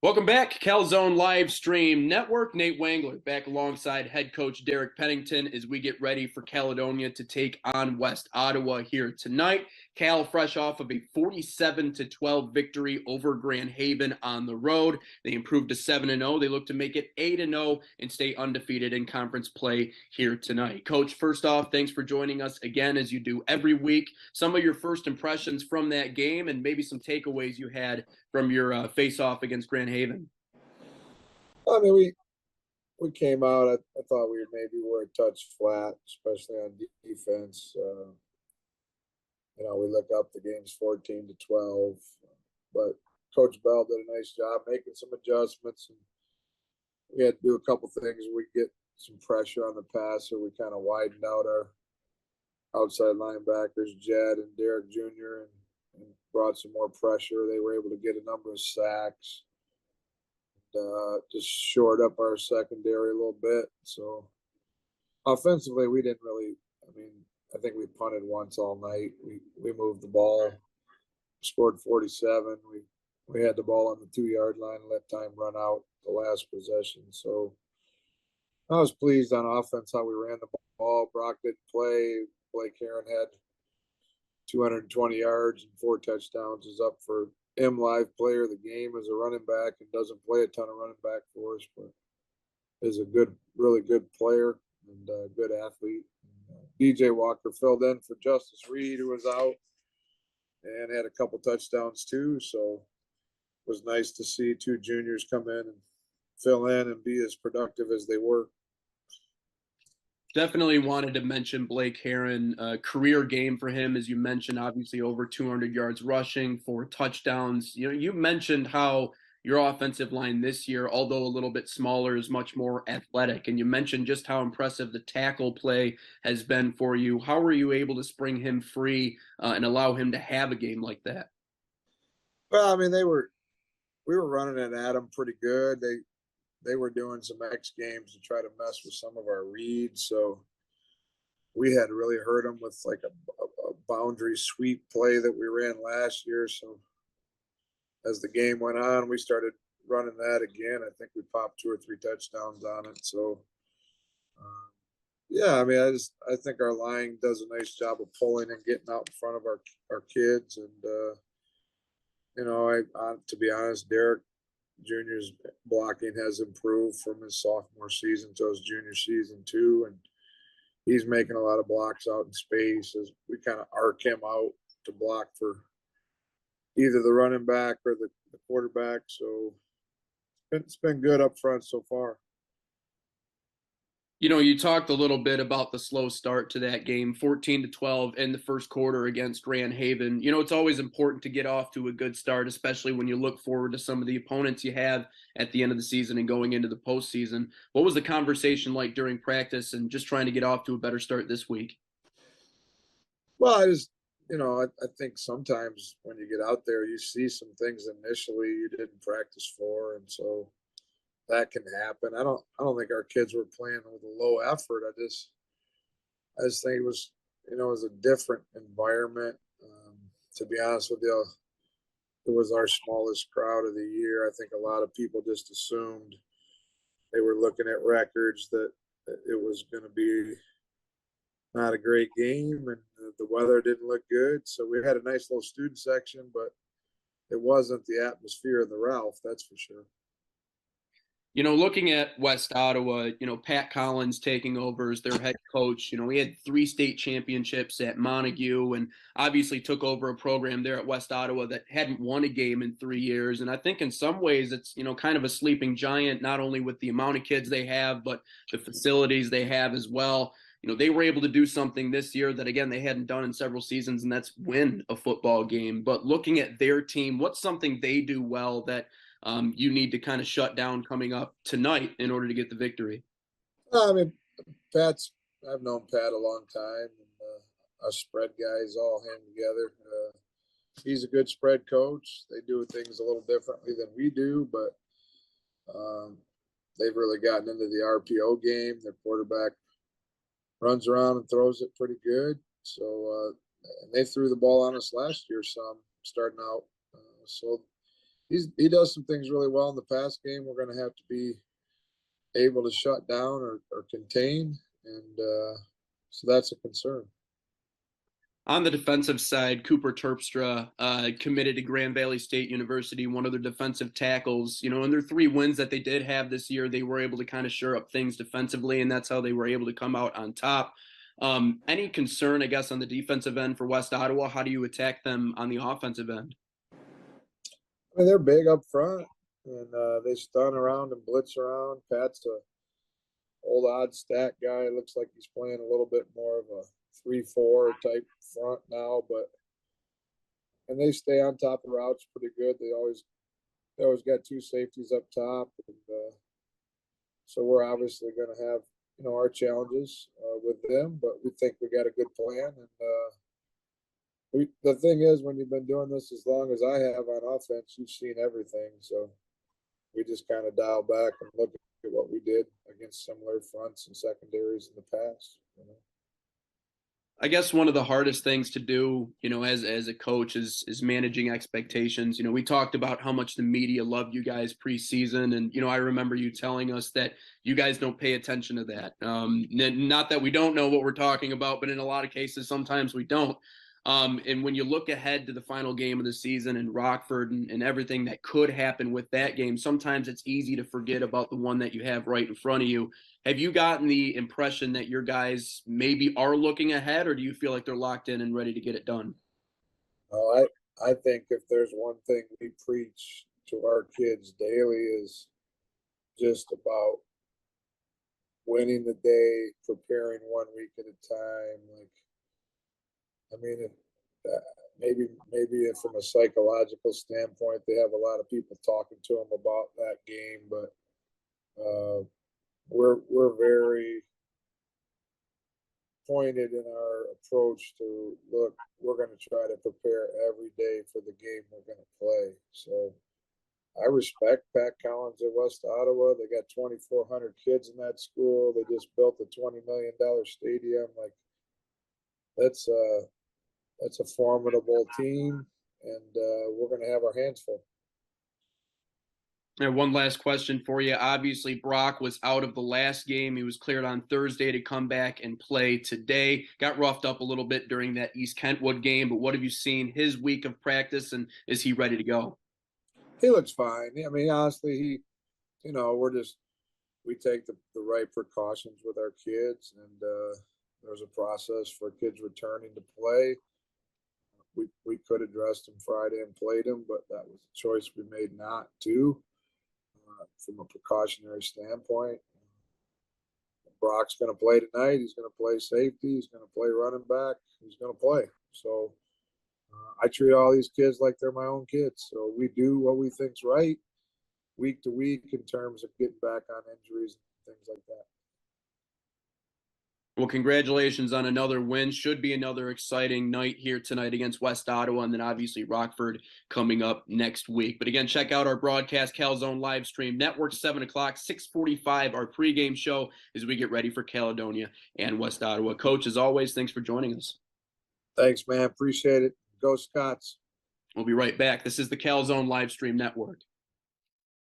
Welcome back, Calzone Live Stream Network. Nate Wangler back alongside head coach Derek Pennington as we get ready for Caledonia to take on West Ottawa here tonight. Cal fresh off of a 47-12 victory over Grand Haven on the road. They improved to 7-0. They look to make it 8-0 and stay undefeated in conference play here tonight. Coach, first off, thanks for joining us again as you do every week. Some of your first impressions from that game and maybe some takeaways you had from your face-off against Grand Haven. I mean, we came out. I thought we were a touch flat, especially on defense. We look up the game's 14-12, but Coach Bell did a nice job making some adjustments, and we had to do a couple things. We get some pressure on the passer. We kind of widened out our outside linebackers, Jed and Derek Jr., and brought some more pressure. They were able to get a number of sacks. Just shored up our secondary a little bit. So offensively, we didn't really. I think we punted once all night. We moved the ball, scored 47. We had the ball on the 2-yard line, let time run out the last possession. So I was pleased on offense how we ran the ball. Brock didn't play. Blake Heron had 220 yards and 4 touchdowns. Is up for live player of the game as a running back and doesn't play a ton of running back for us, but is a really good player and a good athlete. DJ Walker filled in for Justice Reed, who was out, and had a couple touchdowns too. So it was nice to see 2 juniors come in and fill in and be as productive as they were. Definitely wanted to mention Blake Heron, career game for him, as you mentioned, obviously over 200 yards rushing, 4 touchdowns. You mentioned how your offensive line this year, although a little bit smaller, is much more athletic. And you mentioned just how impressive the tackle play has been for you. How were you able to spring him free and allow him to have a game like that? Well, we were running it at them pretty good. They were doing some X games to try to mess with some of our reads. So we had really hurt them with like a boundary sweep play that we ran last year. So as the game went on, we started running that again. I think we popped 2 or 3 touchdowns on it. So, I think our line does a nice job of pulling and getting out in front of our kids. And, to be honest, Derek Jr.'s blocking has improved from his sophomore season to his junior season too. And he's making a lot of blocks out in space as we kind of arc him out to block for either the running back or the quarterback. So it's been good up front so far. You talked a little bit about the slow start to that game, 14-12 in the first quarter against Grand Haven. It's always important to get off to a good start, especially when you look forward to some of the opponents you have at the end of the season and going into the postseason. What was the conversation like during practice and just trying to get off to a better start this week? Well, I think sometimes when you get out there, you see some things initially you didn't practice for, and so that can happen. I don't think our kids were playing with a low effort. I just think it was a different environment. To be honest with you, it was our smallest crowd of the year. I think a lot of people just assumed they were looking at records that it was going to be not a great game, and the weather didn't look good. So we had a nice little student section, but it wasn't the atmosphere of the Ralph, that's for sure. Looking at West Ottawa, Pat Collins taking over as their head coach, he had 3 state championships at Montague and obviously took over a program there at West Ottawa that hadn't won a game in 3 years. And I think in some ways it's, kind of a sleeping giant, not only with the amount of kids they have, but the facilities they have as well. They were able to do something this year that, again, they hadn't done in several seasons, and that's win a football game. But looking at their team, what's something they do well that you need to kind of shut down coming up tonight in order to get the victory? I've known Pat a long time, and us spread guys all hang together. He's a good spread coach. They do things a little differently than we do, but they've really gotten into the RPO game. Their quarterback runs around and throws it pretty good. So, and they threw the ball on us last year some starting out. So he does some things really well in the pass game. We're going to have to be able to shut down or contain, and so that's a concern. On the defensive side, Cooper Terpstra committed to Grand Valley State University, one of their defensive tackles. In their 3 wins that they did have this year, they were able to kind of shore up things defensively, and that's how they were able to come out on top. Any concern, I guess, on the defensive end for West Ottawa? How do you attack them on the offensive end? I mean, they're big up front, and they stun around and blitz around. Pat's a old odd stat guy. Looks like he's playing a little bit more of a 3-4 type front now, and they stay on top of routes pretty good. They always got 2 safeties up top, and so we're obviously going to have our challenges with them, but we think we got a good plan. And the thing is, when you've been doing this as long as I have on offense, you've seen everything. So we just kind of dial back and look at what we did against similar fronts and secondaries in the past. I guess one of the hardest things to do, as a coach is managing expectations. We talked about how much the media loved you guys preseason, and I remember you telling us that you guys don't pay attention to that. Not that we don't know what we're talking about, but in a lot of cases, sometimes we don't. And when you look ahead to the final game of the season in Rockford and everything that could happen with that game, sometimes it's easy to forget about the one that you have right in front of you. Have you gotten the impression that your guys maybe are looking ahead, or do you feel like they're locked in and ready to get it done? I think if there's one thing we preach to our kids daily is just about winning the day, preparing 1 week at a time. Maybe from a psychological standpoint, they have a lot of people talking to them about that game, but we're very pointed in our approach to look. We're going to try to prepare every day for the game we're going to play. So I respect Pat Collins at West Ottawa. They got 2,400 kids in that school. They just built a $20 million stadium. That's a formidable team, and we're going to have our hands full. And one last question for you. Obviously, Brock was out of the last game. He was cleared on Thursday to come back and play today. Got roughed up a little bit during that East Kentwood game, but what have you seen his week of practice, and is he ready to go? He looks fine. I mean, honestly, we take the right precautions with our kids, and there's a process for kids returning to play. We could have dressed him Friday and played him, but that was a choice we made not to. From a precautionary standpoint, Brock's going to play tonight. He's going to play safety. He's going to play running back. He's going to play. So I treat all these kids like they're my own kids. So we do what we think's right week to week in terms of getting back on injuries and things like that. Well, congratulations on another win. Should be another exciting night here tonight against West Ottawa, and then obviously Rockford coming up next week. But again, check out our broadcast, Calzone live stream, network 7 o'clock, 6:45, our pregame show as we get ready for Caledonia and West Ottawa. Coach, as always, thanks for joining us. Thanks, man. Appreciate it. Go Scots. We'll be right back. This is the Calzone live stream network.